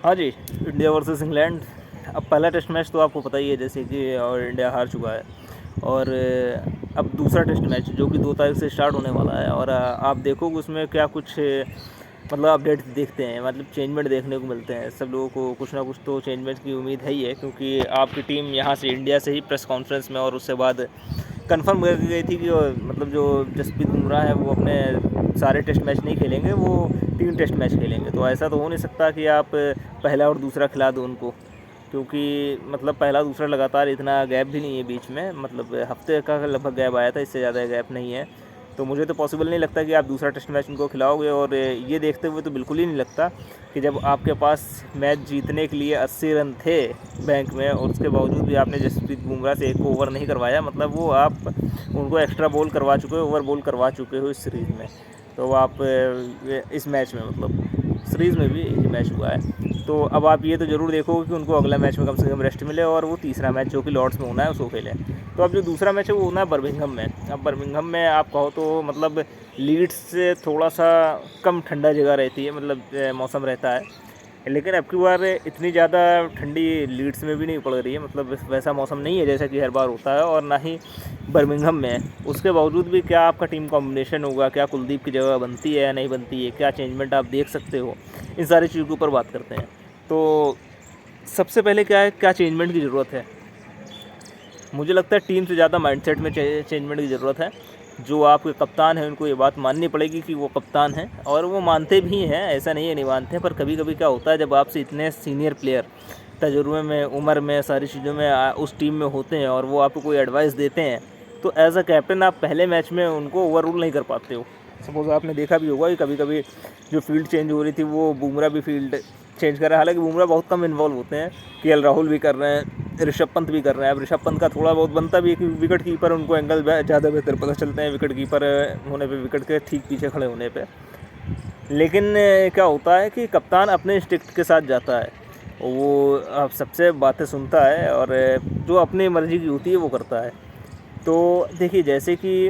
हाँ जी, India versus England. अब पहला टेस्ट मैच तो आपको पता ही है जैसे कि, और इंडिया हार चुका है। और अब दूसरा टेस्ट मैच जो कि 2 तारीख से स्टार्ट होने वाला है, और आप देखोगे उसमें क्या कुछ मतलब अपडेट देखते हैं, मतलब चेंजमेंट देखने को मिलते हैं। सब लोगों को कुछ ना कुछ तो चेंजमेंट की उम्मीद है ही है, क्योंकि आपकी टीम यहाँ से इंडिया से ही प्रेस कॉन्फ्रेंस में और उससे बाद कंफर्म कर गई थी कि मतलब जो जसप्रीत बुमराह है वो अपने सारे टेस्ट मैच नहीं खेलेंगे, वो 3 टेस्ट मैच खेलेंगे। तो ऐसा तो हो नहीं सकता कि आप पहला और दूसरा खिला दो उनको, क्योंकि मतलब पहला दूसरा लगातार इतना गैप भी नहीं है बीच में, मतलब हफ्ते का लगभग गैप आया था, इससे ज़्यादा गैप नहीं है। तो मुझे तो पॉसिबल नहीं लगता कि आप दूसरा टेस्ट मैच उनको खिलाओगे। और ये देखते हुए तो बिल्कुल ही नहीं लगता कि जब आपके पास मैच जीतने के लिए 80 रन थे बैंक में, और उसके बावजूद भी आपने जसप्रीत बुमराह से एक को ओवर नहीं करवाया, मतलब वो आप उनको एक्स्ट्रा बॉल करवा चुके हो, ओवर बॉल करवा चुके हो इस सीरीज़ में। तो आप इस मैच में, मतलब सीरीज़ में भी एक ही मैच हुआ है। तो अब आप ये तो ज़रूर देखोगे कि उनको अगला मैच में कम से कम रेस्ट मिले, और वो तीसरा मैच जो कि लॉर्ड्स में होना है उसको खेलें। तो अब जो दूसरा मैच है वो होना है बर्मिंघम में। अब बर्मिंघम में आप कहो तो मतलब लीड्स से थोड़ा सा कम ठंडा जगह रहती है, मतलब मौसम रहता है, लेकिन अब की बार इतनी ज़्यादा ठंडी लीड्स में भी नहीं पड़ रही है, मतलब वैसा मौसम नहीं है जैसा कि हर बार होता है, और ना ही बर्मिंघम में है। उसके बावजूद भी क्या आपका टीम कॉम्बिनेशन होगा, क्या कुलदीप की जगह बनती है या नहीं बनती है, क्या चेंजमेंट आप देख सकते हो, इन सारी चीज़ों के ऊपर बात करते हैं। तो सबसे पहले क्या है, क्या चेंजमेंट की ज़रूरत है? मुझे लगता है टीम से ज़्यादा माइंडसेट में चेंजमेंट की ज़रूरत है। जो आपके कप्तान हैं उनको ये बात माननी पड़ेगी कि वो कप्तान हैं, और वो मानते भी हैं, ऐसा नहीं है नहीं मानते हैं। पर कभी कभी क्या होता है, जब आपसे इतने सीनियर प्लेयर तजुर्बे में, उम्र में, सारी चीज़ों में उस टीम में होते हैं, और वो आपको कोई एडवाइस देते हैं, तो एज अ कैप्टन आप पहले मैच में उनको ओवर रूल नहीं कर पाते हो। सपोज़ आपने देखा भी होगा कि कभी कभी जो फील्ड चेंज हो रही थी, वो बुमराह भी फील्ड चेंज कर रहा है। हालांकि बुमराह बहुत कम इन्वॉल्व होते हैं, केएल राहुल भी कर रहे हैं, ऋषभ पंत भी कर रहे हैं। अब ऋषभ पंत का थोड़ा बहुत बनता भी है कि विकेट कीपर उनको एंगल ज़्यादा बेहतर पता चलते हैं विकेट कीपर होने पे, विकेट के ठीक पीछे खड़े होने पे। लेकिन क्या होता है कि कप्तान अपने इंस्टिक्ट के साथ जाता है, वो अब सबसे बातें सुनता है, और जो अपनी मर्ज़ी की होती है वो करता है। तो देखिए, जैसे कि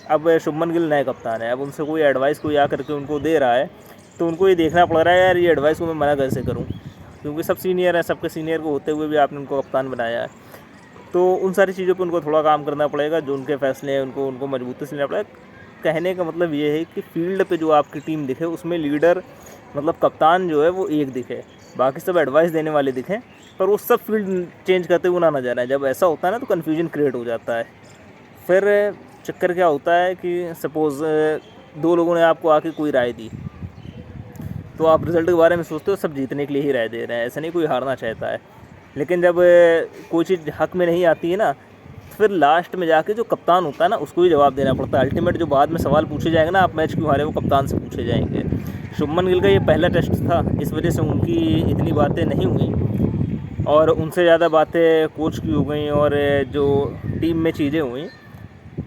अब शुभमन गिल नए कप्तान है, अब उनसे कोई एडवाइस कोई आकर के उनको दे रहा है, तो उनको ये देखना पड़ रहा है यार ये एडवाइस को मैं मना कैसे करूँ, क्योंकि सब सीनियर हैं, सबके सीनियर को होते हुए भी आपने उनको कप्तान बनाया है। तो उन सारी चीज़ों पे उनको थोड़ा काम करना पड़ेगा, जो उनके फैसले हैं उनको मजबूती से लेना पड़ेगा। कहने का मतलब ये है कि फील्ड पे जो आपकी टीम दिखे उसमें लीडर, मतलब कप्तान जो है वो एक दिखे, बाकी सब एडवाइस देने वाले दिखें, पर वो सब फील्ड चेंज करते हुए ना नजर आए। जब ऐसा होता है ना तो कन्फ्यूजन क्रिएट हो जाता है। फिर चक्कर क्या होता है कि सपोज़ 2 लोगों ने आपको आके कोई राय दी, तो आप रिज़ल्ट के बारे में सोचते हो सब जीतने के लिए ही राय दे रहे हैं, ऐसा नहीं कोई हारना चाहता है। लेकिन जब कोई चीज़ हक में नहीं आती है ना, तो फिर लास्ट में जाके जो कप्तान होता है ना उसको ही जवाब देना पड़ता है। अल्टीमेट जो बाद में सवाल पूछे जाएंगे ना, आप मैच क्यों हारे, वो कप्तान से पूछे जाएंगे। शुभमन गिल का ये पहला टेस्ट था, इस वजह से उनकी इतनी बातें नहीं हुई, और उनसे ज़्यादा बातें कोच की हो गई, और जो टीम में चीज़ें हुई,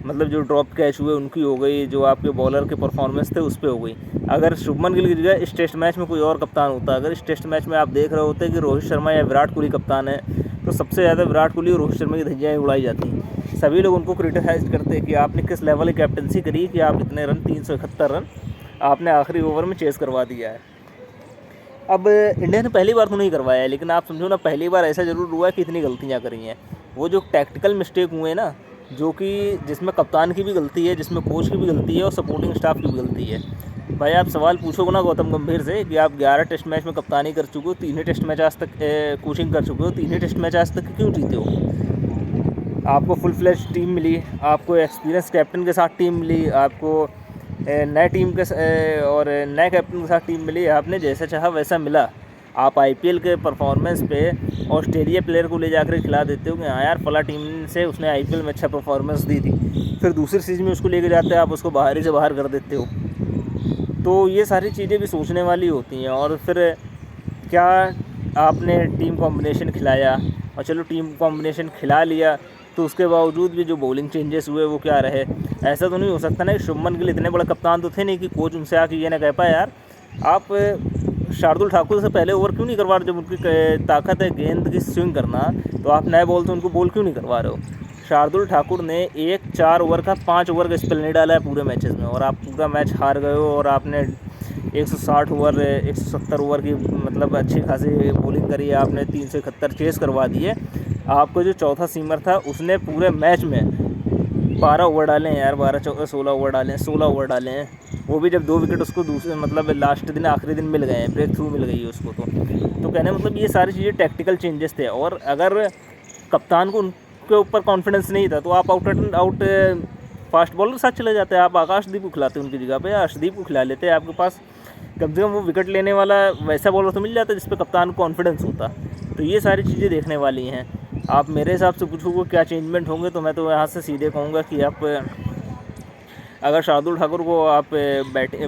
मतलब जो ड्रॉप कैच हुए उनकी हो गई, जो आपके बॉलर के परफॉर्मेंस थे उस पर हो गई। अगर शुभमन गिल की जगह इस टेस्ट मैच में कोई और कप्तान होता, अगर इस टेस्ट मैच में आप देख रहे होते कि रोहित शर्मा या विराट कोहली कप्तान है, तो सबसे ज़्यादा विराट कोहली और रोहित शर्मा की धज्जियाँ उड़ाई जाती। सभी लोग उनको क्रिटिसाइज करते कि आपने किस लेवल की कैप्टनसी करी कि आप इतने रन, 371 रन आपने आखिरी ओवर में चेस करवा दिया है। अब इंडिया ने पहली बार तो नहीं करवाया है, लेकिन आप समझो ना, पहली बार ऐसा ज़रूर हुआ है कि इतनी गलतियाँ करी हैं। वो जो टैक्टिकल मिस्टेक हुए हैं ना, जो कि जिसमें कप्तान की भी गलती है, जिसमें कोच की भी गलती है, और सपोर्टिंग स्टाफ की भी गलती है। भाई आप सवाल पूछोगे ना गौतम गंभीर से कि आप 11 टेस्ट मैच में कप्तानी कर चुके हो, 3 ही टेस्ट मैच आज तक कोचिंग कर चुके हो, 3 ही टेस्ट मैच आज तक क्यों जीते हो? आपको फुल फ्लेज टीम मिली, आपको एक्सपीरियंस कैप्टन के साथ टीम मिली, आपको नए टीम के और नए कैप्टन के साथ टीम मिली, आपने जैसा चाहा वैसा मिला। आप आईपीएल के परफॉर्मेंस पे ऑस्ट्रेलिया प्लेयर को ले जाकर खिला देते हो कि हाँ यार फला टीम से उसने आईपीएल में अच्छा परफॉर्मेंस दी थी, फिर दूसरी सीज़न में उसको लेके जाते हैं, आप उसको बाहर ही से बाहर कर देते हो। तो ये सारी चीज़ें भी सोचने वाली होती हैं। और फिर क्या आपने टीम कॉम्बिनेशन खिलाया, और चलो टीम कॉम्बिनेशन खिला लिया, तो उसके बावजूद भी जो बॉलिंग चेंजेस हुए वो क्या रहे? ऐसा तो नहीं हो सकता ना कि शुभमन गिल इतने बड़े कप्तान तो थे नहीं कि कोच उनसे आके ये ना कह पाए यार आप शार्दुल ठाकुर से पहले ओवर क्यों नहीं करवा रहे? जब उनकी ताकत है गेंद की स्विंग करना, तो आप नए बॉल तो उनको बॉल क्यों नहीं करवा रहे हो? शार्दुल ठाकुर ने 4 ओवर का 5 ओवर का स्पेल नहीं डाला है पूरे मैचेस में, और आप पूरा मैच हार गए हो, और आपने 160 ओवर 170 ओवर की मतलब अच्छी खासी बॉलिंग करी है आपने, 371 चेस करवा दिए। आपको जो चौथा सीमर था उसने पूरे मैच में 12 ओवर डाले हैं यार, 12 14 16 ओवर डाले हैं, 16 ओवर डाले हैं, वो भी जब 2 विकेट उसको दूसरे मतलब लास्ट दिन आखिरी दिन मिल गए हैं, ब्रेक थ्रू मिल गई है उसको। तो कहने मतलब ये सारी चीज़ें टैक्टिकल चेंजेस थे। और अगर कप्तान को उनके ऊपर कॉन्फिडेंस नहीं था तो आप आउट फास्ट बॉलर के साथ चले जाते हैं, आप आकाशदीप को खिलाते उनकी जगह पे, अर्शदीप को खिला लेते, आपके पास कम से कम वो विकेट लेने वाला वैसा बॉलर तो मिल जाता जिस पे कप्तान को कॉन्फिडेंस होता। तो ये सारी चीज़ें देखने वाली हैं। आप मेरे हिसाब से पूछोगे क्या चेंजमेंट होंगे, तो मैं तो यहाँ से सीधे कहूँगा कि आप अगर शार्दुल ठाकुर को आप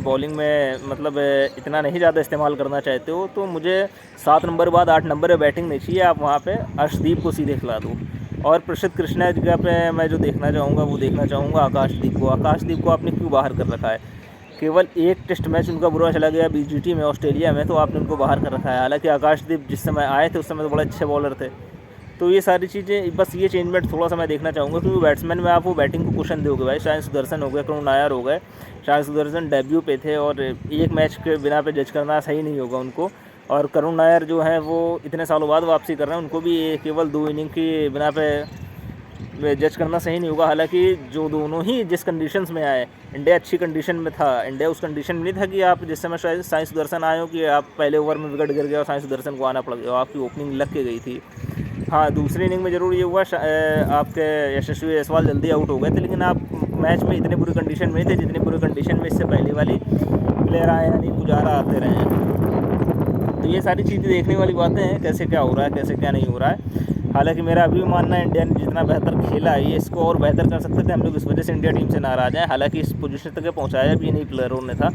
बॉलिंग में मतलब इतना नहीं ज़्यादा इस्तेमाल करना चाहते हो, तो मुझे 7 नंबर बाद 8 नंबर पे बैटिंग नहीं चाहिए, आप वहाँ पे अर्शदीप को सीधे खिला दो। और प्रसिद्ध कृष्णा की जगह पे मैं जो देखना चाहूँगा आकाशदीप को। आकाशदीप को आपने क्यों बाहर कर रखा है? केवल एक टेस्ट मैच उनका बुरा चला गया बीजीटी में ऑस्ट्रेलिया में, तो आपने उनको बाहर कर रखा है। हालांकि आकाशदीप जिस समय आए थे उस समय तो बड़े अच्छे बॉलर थे। तो ये सारी चीज़ें, बस ये चेंजमेंट थोड़ा सा मैं देखना चाहूँगा, क्योंकि बैट्समैन में आप वो बैटिंग को कुशन दोगे भाई। साई सुदर्शन हो गए, करुण नायर हो गए, साई सुदर्शन डेब्यू पे थे और एक मैच के बिना पे जज करना सही नहीं होगा उनको। और करुण नायर जो है वो इतने सालों बाद वापसी कर रहे हैं, उनको भी केवल 2 इनिंग की बिना पे जज करना सही नहीं होगा। हालांकि जो दोनों ही जिस कंडीशंस में आए, इंडिया अच्छी कंडीशन में था, इंडिया उस कंडीशन में नहीं था कि आप जिस समय शायद साई सुदर्शन आए हो कि आप पहले ओवर में विकेट गिर गया और साई सुदर्शन को आना पड़ गया, आपकी ओपनिंग लग के गई थी। हाँ, दूसरी इनिंग में ज़रूर ये हुआ आपके यशस्वी जायसवाल जल्दी आउट हो गए थे, लेकिन आप मैच में इतने बुरी कंडीशन में नहीं थे जितनी बुरी कंडीशन में इससे पहले वाली प्लेयर आए, यानी पुजारा आते रहे हैं। तो ये सारी चीज़ें देखने वाली बातें हैं, कैसे क्या हो रहा है, कैसे क्या नहीं हो रहा है। हालांकि मेरा अभी भी मानना है इंडिया ने जितना बेहतर खेला है, ये इसको और बेहतर कर सकते थे हम लोग, इस वजह से इंडिया टीम से नाराज़ हैं। हालांकि इस पोजीशन तक पहुंचाया भी नहीं प्लेयरों ने था।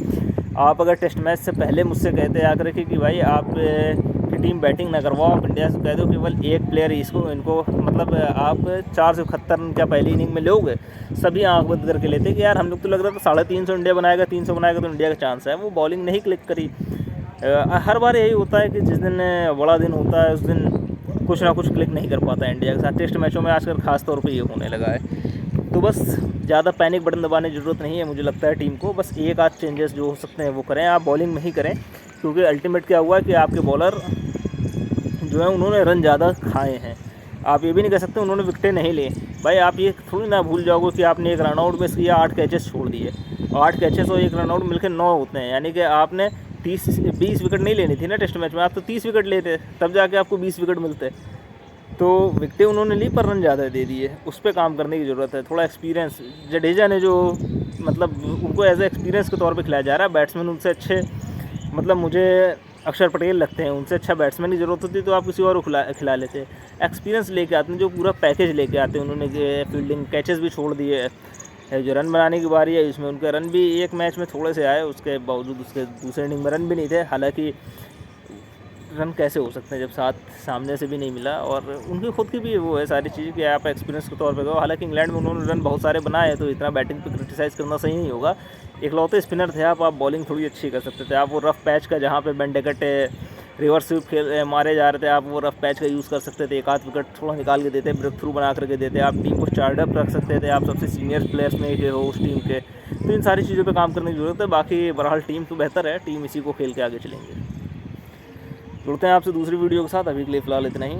आप अगर टेस्ट मैच से पहले मुझसे कहते आकर के कि भाई आप की टीम बैटिंग ना करवाओ, आप इंडिया से कह दो केवल एक प्लेयर इनको मतलब आप 471 क्या पहली इनिंग में लोगे, सभी आंख बंद करके लेते कि यार हम लोग तो लग रहा था 350 इंडिया बनाएगा, 300 बनाएगा तो इंडिया का चांस है। वो बॉलिंग नहीं क्लिक करी। हर बार यही होता है कि जिस दिन बड़ा दिन होता है उस दिन कुछ ना कुछ क्लिक नहीं कर पाता है इंडिया के साथ। टेस्ट मैचों में आजकल खास तौर पे ये होने लगा है। तो बस ज़्यादा पैनिक बटन दबाने की ज़रूरत नहीं है मुझे लगता है टीम को। बस एक आध चेंजेस जो हो सकते हैं वो करें, आप बॉलिंग में ही करें, क्योंकि अल्टीमेट क्या हुआ कि आपके बॉलर जो है उन्होंने रन ज़्यादा खाए हैं। आप ये भी नहीं कह सकते उन्होंने विकेटें नहीं ली भाई। आप ये थोड़ी ना भूल जाओगे कि आपने एक रनआउट मिस किया, 8 कैचेस छोड़ दिए, और 8 कैचेस और एक रनआउट मिलकर 9 होते हैं, यानी कि आपने 20 विकेट नहीं लेनी थी ना टेस्ट मैच में, आप तो 30 विकेट लेते तब जाके आपको 20 विकेट मिलते। तो विकेटें उन्होंने ली पर रन ज़्यादा दे दिए, उस पर काम करने की ज़रूरत है। थोड़ा एक्सपीरियंस जडेजा ने जो मतलब उनको एज ए एक्सपीरियंस के तौर पे खिलाया जा रहा है। बैट्समैन उनसे अच्छे मतलब मुझे अक्षर पटेल लगते हैं, उनसे अच्छा बैट्समैन की ज़रूरत होती तो आप किसी और को खिला लेते। एक्सपीरियंस लेके आते हैं, जो पूरा पैकेज लेके आते हैं उन्होंने, फील्डिंग कैचेस भी छोड़ दिए, जो रन बनाने की बारी है इसमें उनके रन भी एक मैच में थोड़े से आए, उसके बावजूद उसके दूसरे इनिंग में रन भी नहीं थे। हालांकि रन कैसे हो सकते हैं जब साथ सामने से भी नहीं मिला, और उनकी खुद की भी वो है सारी चीज़ें कि आप एक्सपीरियंस के तौर पे गए। हालांकि इंग्लैंड में उन्होंने रन बहुत सारे बनाए, तो इतना बैटिंग पे क्रिटिसाइज़ करना सही नहीं होगा। इकलौते स्पिनर थे आप बॉलिंग थोड़ी अच्छी कर सकते थे। आप वो रफ पैच का जहाँ पे बेंडेकट रिवर्स स्वीप मारे जा रहे थे, आप वो रफ पैच का यूज़ कर सकते थे, एक आध विकेट थोड़ा निकाल के देते, ब्रेक थ्रू बना करके देते, आप टीम को स्टार्टअप रख सकते थे, आप सबसे सीनियर प्लेयर्स में के हो उस टीम के। तो इन सारी चीज़ों पर काम करने की ज़रूरत है। बाकी बहरहाल टीम तो बेहतर है, टीम इसी को खेल के आगे चलेंगे। जुड़ते हैं आपसे दूसरी वीडियो के साथ, अभी के लिए फ़िलहाल इतना ही।